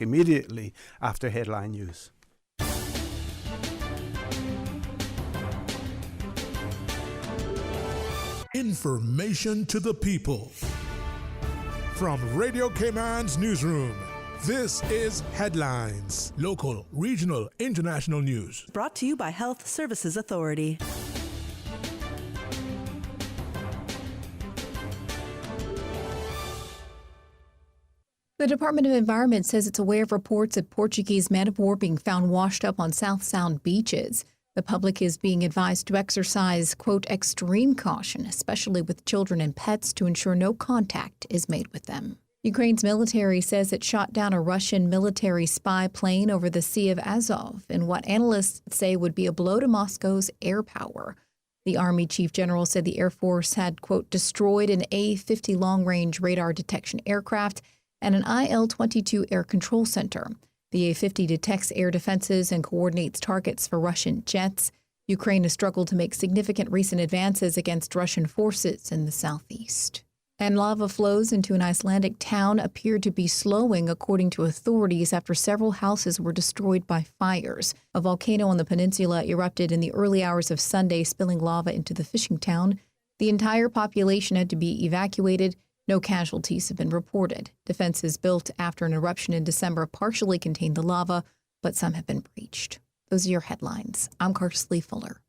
immediately after headline news. Information to the people. From Radio Cayman's newsroom, this is Headlines. Local, regional, international news. Brought to you by Health Services Authority. The Department of Environment says it's aware of reports of Portuguese man-of-war being found washed up on South Sound beaches. The public is being advised to exercise, quote, extreme caution, especially with children and pets, to ensure no contact is made with them. Ukraine's military says it shot down a Russian military spy plane over the Sea of Azov in what analysts say would be a blow to Moscow's air power. The Army Chief General said the Air Force had, quote, destroyed an A-50 long-range radar detection aircraft and an IL-22 air control center. The A-50 detects air defenses and coordinates targets for Russian jets. Ukraine has struggled to make significant recent advances against Russian forces in the southeast. And lava flows into an Icelandic town appear to be slowing, according to authorities, after several houses were destroyed by fires. A volcano on the peninsula erupted in the early hours of Sunday, spilling lava into the fishing town. The entire population had to be evacuated. No casualties have been reported. Defenses built after an eruption in December partially contained the lava, but some have been breached. Those are your headlines. I'm Carsley Fuller.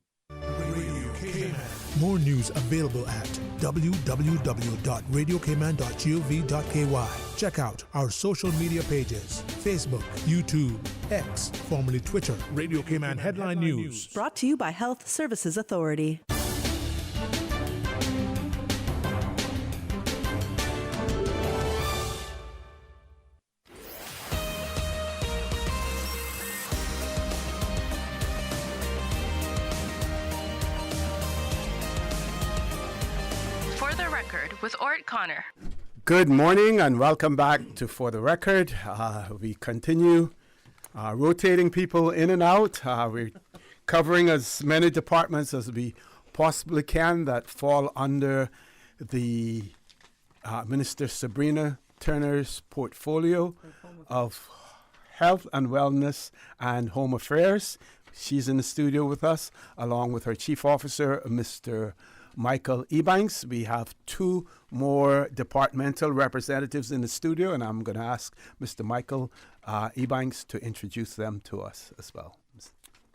More news available at www.radiocayman.gov.ky. Check out our social media pages: Facebook, YouTube, X, formerly Twitter, Radio Cayman Headline News. Brought to you by Health Services Authority. With Ort Connor. Good morning and welcome back to For the Record. We continue rotating people in and out. We're covering as many departments as we possibly can that fall under the Minister Sabrina Turner's portfolio of health and wellness and home affairs. She's in the studio with us, along with her chief officer, Mr. Michael Ebanks. We have two more departmental representatives in the studio, and I'm going to ask Mr. Michael Ebanks to introduce them to us as well.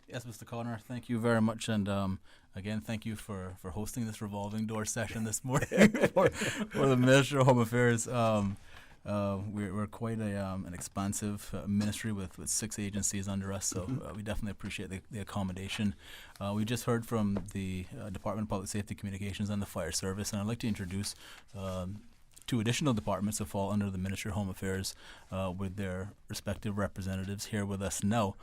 Yes, Mr. Connor, thank you very much, and again, thank you for hosting this revolving door session this morning for the Ministry of Home Affairs. We're quite an expansive ministry with 6 agencies under us, so we definitely appreciate the accommodation. We just heard from the Department of Public Safety Communications and the Fire Service, and I'd like to introduce 2 additional departments that fall under the Ministry of Home Affairs with their respective representatives here with us now.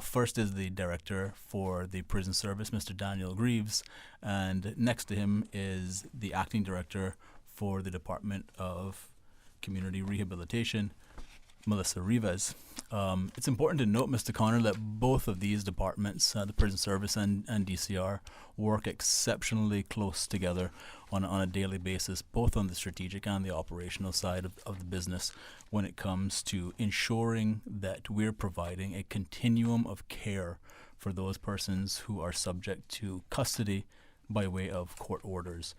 First is the Director for the Prison Service, Mr. Daniel Greaves, and next to him is the Acting Director for the Department of Community Rehabilitation, Melissa Rivas. It's important to note, Mr. Connor, that both of these departments, the Prison Service and DCR, work exceptionally close together on a daily basis, both on the strategic and the operational side of the business, when it comes to ensuring that we're providing a continuum of care for those persons who are subject to custody by way of court orders.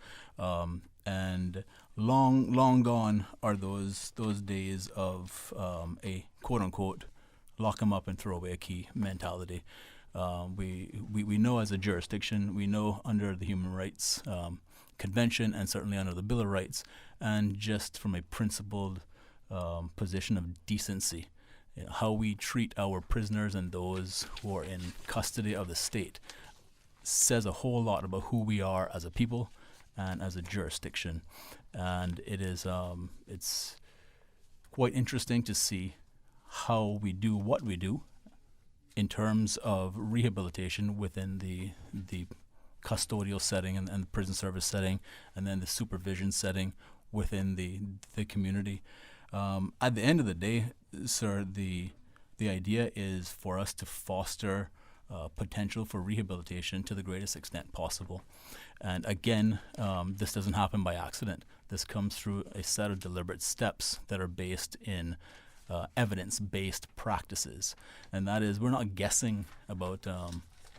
And long gone are those days of a quote-unquote lock them up and throw away a key mentality. We know as a jurisdiction, we know under the Human Rights Convention and certainly under the Bill of Rights, and just from a principled position of decency, how we treat our prisoners and those who are in custody of the state says a whole lot about who we are as a people and as a jurisdiction. And it is it's quite interesting to see how we do what we do in terms of rehabilitation within the custodial setting and the prison service setting, and then the supervision setting within the community. At the end of the day, sir, the idea is for us to foster potential for rehabilitation to the greatest extent possible. And again, this doesn't happen by accident. This comes through a set of deliberate steps that are based in evidence-based practices. And that is, we're not guessing about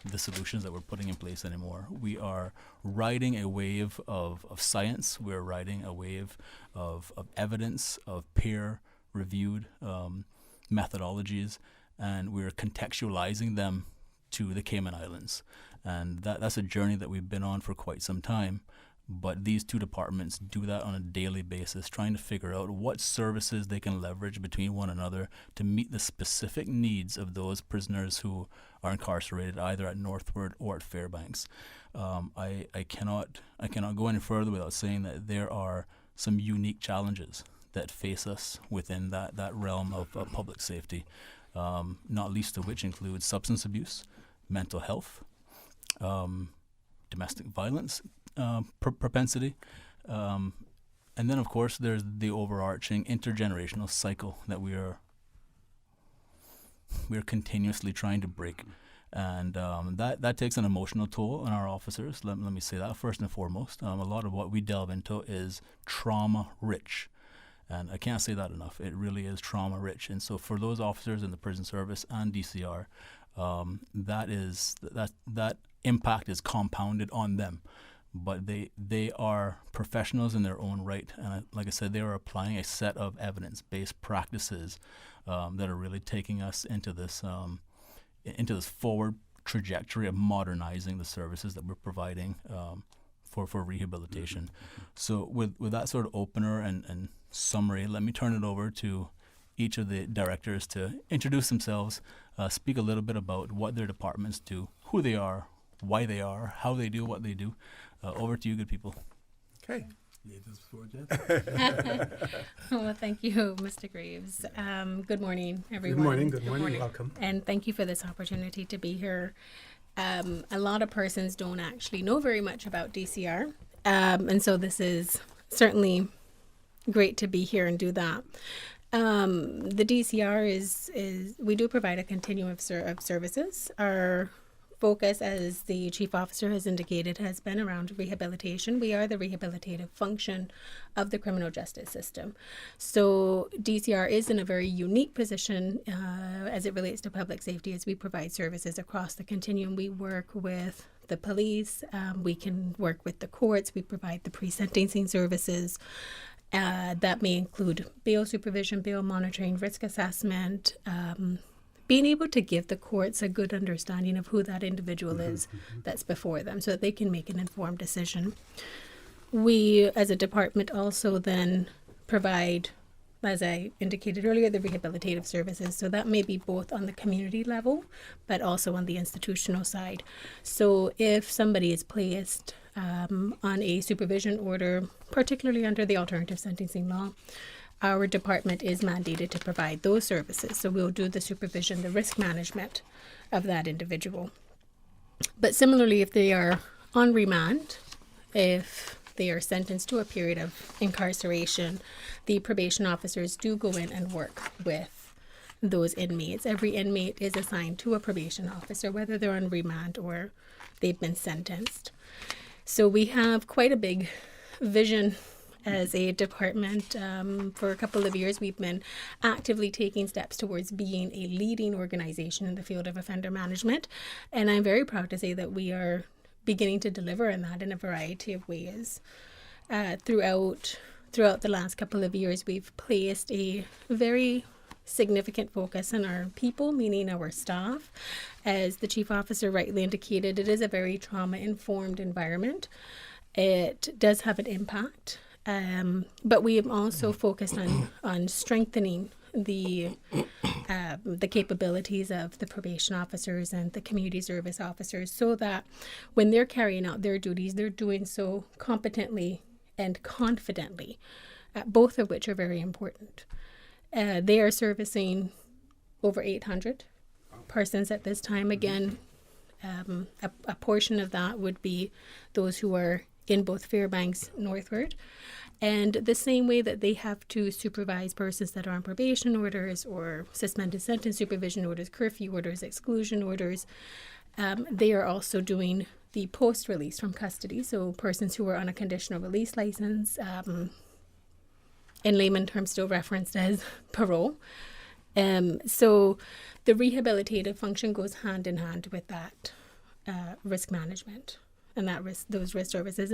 the solutions that we're putting in place anymore. We are riding a wave of science. We're riding a wave of evidence, of peer-reviewed methodologies, and we're contextualizing them to the Cayman Islands. And that's a journey that we've been on for quite some time. But these two departments do that on a daily basis, trying to figure out what services they can leverage between one another to meet the specific needs of those prisoners who are incarcerated either at Northward or at Fairbanks. I cannot go any further without saying that there are some unique challenges that face us within that realm of public safety, not least of which includes substance abuse, mental health, domestic violence propensity, and then of course there's the overarching intergenerational cycle that we're continuously trying to break, and that takes an emotional toll on our officers. Let me say that first and foremost. A lot of what we delve into is trauma rich, and I can't say that enough. It really is trauma rich, and so for those officers in the prison service and DCR, that impact is compounded on them. But they are professionals in their own right, and like I said, they are applying a set of evidence-based practices that are really taking us into this forward trajectory of modernizing the services that we're providing for rehabilitation. So with that sort of opener and summary, let me turn it over to each of the directors to introduce themselves, speak a little bit about what their departments do, who they are, why they are, how they do what they do. Over to you, good people. Okay. Well, thank you, Mr. Graves. Good morning, everyone. Good morning. Welcome. And thank you for this opportunity to be here. A lot of persons don't actually know very much about DCR, and so this is certainly great to be here and do that. The DCR is we do provide a continuum of services. Our focus, as the chief officer has indicated, has been around rehabilitation. We are the rehabilitative function of the criminal justice system. So DCR is in a very unique position as it relates to public safety, as we provide services across the continuum. We work with the police, we can work with the courts, we provide the pre-sentencing services. That may include bail supervision, bail monitoring, risk assessment, being able to give the courts a good understanding of who that individual is that's before them so that they can make an informed decision. We, as a department, also then provide, as I indicated earlier, the rehabilitative services. So that may be both on the community level, but also on the institutional side. So if somebody is placed on a supervision order, particularly under the alternative sentencing law, our department is mandated to provide those services. So we'll do the supervision, the risk management of that individual. But similarly, if they are on remand, if they are sentenced to a period of incarceration, the probation officers do go in and work with those inmates. Every inmate is assigned to a probation officer, whether they're on remand or they've been sentenced. So we have quite a big vision as a department. For a couple of years, we've been actively taking steps towards being a leading organization in the field of offender management. And I'm very proud to say that we are beginning to deliver in that in a variety of ways. Throughout the last couple of years, we've placed a very significant focus on our people, meaning our staff. As the chief officer rightly indicated, it is a very trauma-informed environment. It does have an impact. But we have also focused on strengthening the capabilities of the probation officers and the community service officers so that when they're carrying out their duties, they're doing so competently and confidently, both of which are very important. They are servicing over 800 persons at this time. Again, a portion of that would be those who are in both Fairbanks, Northward, and the same way that they have to supervise persons that are on probation orders or suspended sentence supervision orders, curfew orders, exclusion orders, they are also doing the post-release from custody, so persons who are on a conditional release license, in layman terms still referenced as parole, So the rehabilitative function goes hand in hand with that risk management and those risk services.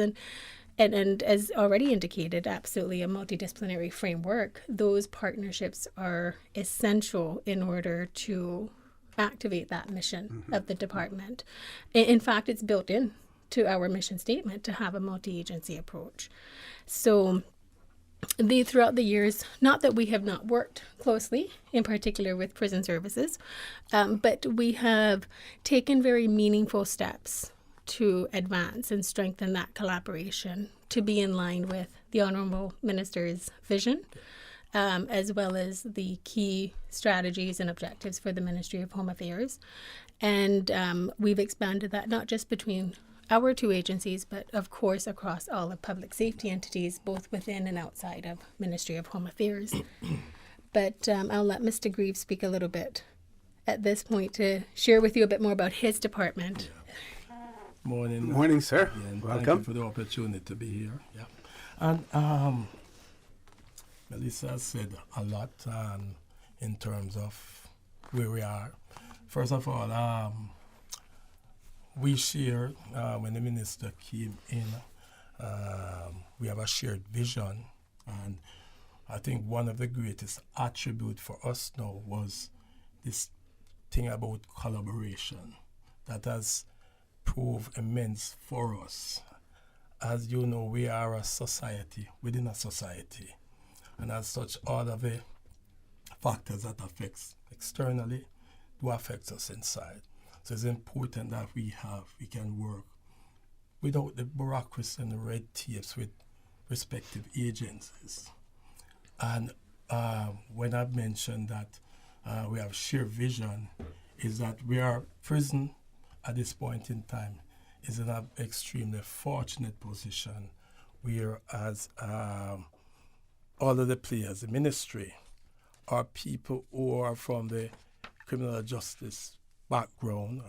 And as already indicated, absolutely a multidisciplinary framework. Those partnerships are essential in order to activate that mission of the department. In fact, it's built in to our mission statement to have a multi-agency approach. So throughout the years, not that we have not worked closely, in particular with prison services, but we have taken very meaningful steps to advance and strengthen that collaboration to be in line with the Honourable Minister's vision, as well as the key strategies and objectives for the Ministry of Home Affairs. And we've expanded that not just between our two agencies, but of course across all of public safety entities, both within and outside of Ministry of Home Affairs. But I'll let Mr. Greaves speak a little bit at this point to share with you a bit more about his department. Morning. Morning, sir. Yeah, and Welcome. Thank you for the opportunity to be here. Yeah. And Melissa has said a lot in terms of where we are. First of all, we share, when the minister came in, we have a shared vision. And I think one of the greatest attributes for us now was this thing about collaboration that has proved immense for us. As you know, we are a society within a society. And as such, all of the factors that affects externally do affect us inside. So it's important that we can work without the bureaucracy and the red tapes with respective agencies. And when I've mentioned that we have shared vision, is that we are prison at this point in time is in an extremely fortunate position where as all of the players, the ministry, are people who are from the criminal justice background.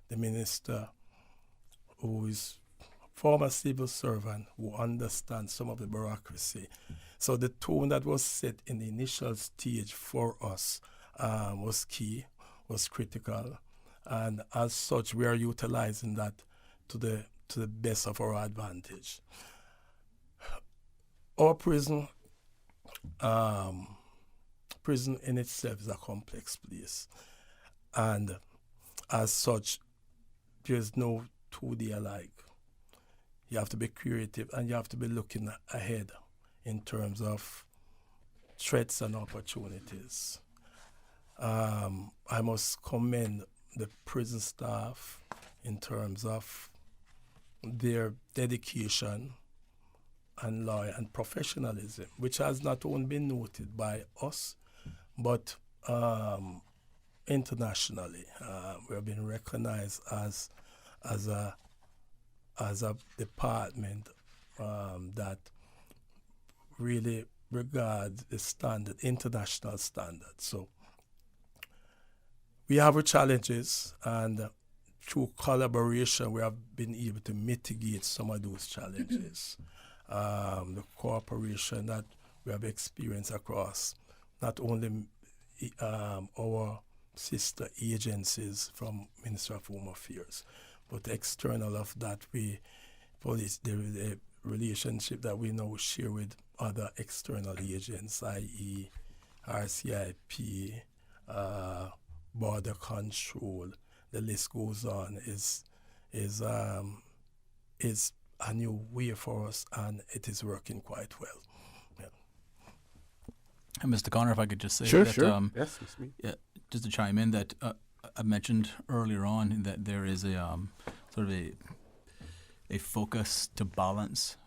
The minister, who is former civil servant, who understands some of the bureaucracy. So the tone that was set in the initial stage for us was key, was critical, and as such, we are utilizing that to the best of our advantage. Our prison in itself is a complex place, and as such, there's no 2D alike. You have to be creative and you have to be looking ahead in terms of threats and opportunities. I must commend the prison staff in terms of their dedication and loyalty and professionalism, which has not only been noted by us, but internationally. We have been recognized as a department that really regards the standard, international standards. So we have our challenges, and through collaboration, we have been able to mitigate some of those challenges. The cooperation that we have experienced across not only our sister agencies from Ministry of Home Affairs, but external of that, the relationship that we now share with other external agents, i.e. RCIP, Border Control, the list goes on, is a new way for us, and it is working quite well. Yeah. And Mr. Connor, if I could just say Sure. yes, it's me. Yeah, just to chime in that I mentioned earlier on that there is a sort of a focus to balance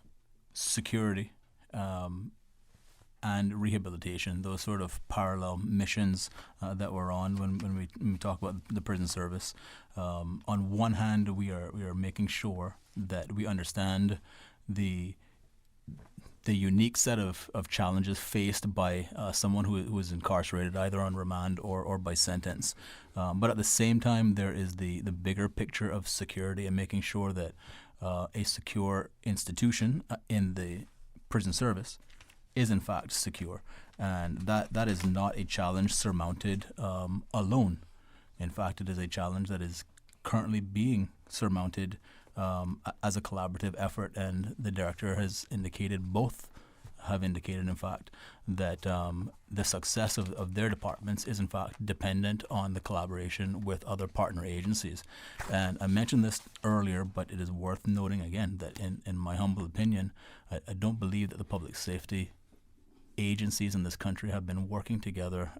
security and rehabilitation, those sort of parallel missions that we're on when we talk about the prison service. On one hand, we are making sure that we understand the unique set of challenges faced by someone who is incarcerated either on remand or by sentence. But at the same time, there is the bigger picture of security and making sure that a secure institution in the prison service is in fact secure. and that is not a challenge surmounted alone. In fact, it is a challenge that is currently being surmounted as a collaborative effort, and the director has indicated, both have indicated, in fact, that the success of their departments is, in fact, dependent on the collaboration with other partner agencies. And I mentioned this earlier, but it is worth noting again that in my humble opinion, I don't believe that the public safety agencies in this country have been working together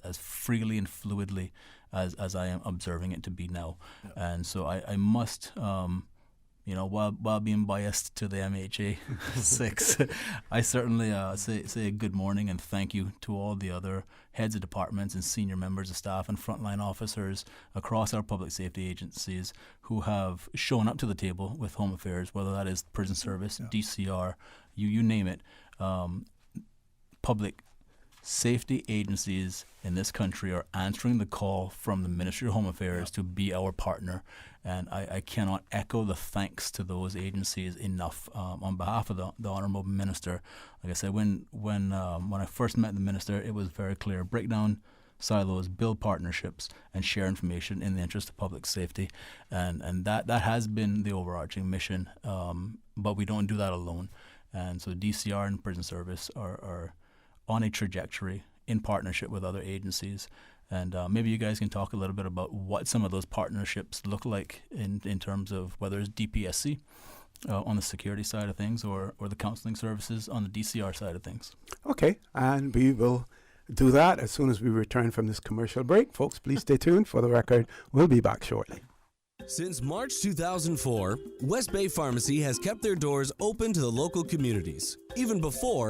as freely and fluidly as I am observing it to be now. Yeah. And so I must, while being biased to the MHA 6, I certainly say a good morning and thank you to all the other heads of departments and senior members of staff and frontline officers across our public safety agencies who have shown up to the table with Home Affairs, whether that is Prison Service, DCR, you name it. Public safety agencies in this country are answering the call from the Ministry of Home Affairs to be our partner, and I cannot echo the thanks to those agencies enough on behalf of the Honourable Minister. Like I said, when I first met the Minister, it was very clear: break down silos, build partnerships, and share information in the interest of public safety, and that has been the overarching mission, but we don't do that alone. And so DCR and Prison Service are on a trajectory in partnership with other agencies. And maybe you guys can talk a little bit about what some of those partnerships look like in terms of whether it's DPSC on the security side of things or the counseling services on the DCR side of things. Okay, and we will do that as soon as we return from this commercial break. Folks, please stay tuned. For the record, we'll be back shortly. Since March 2004, West Bay Pharmacy has kept their doors open to the local communities, even before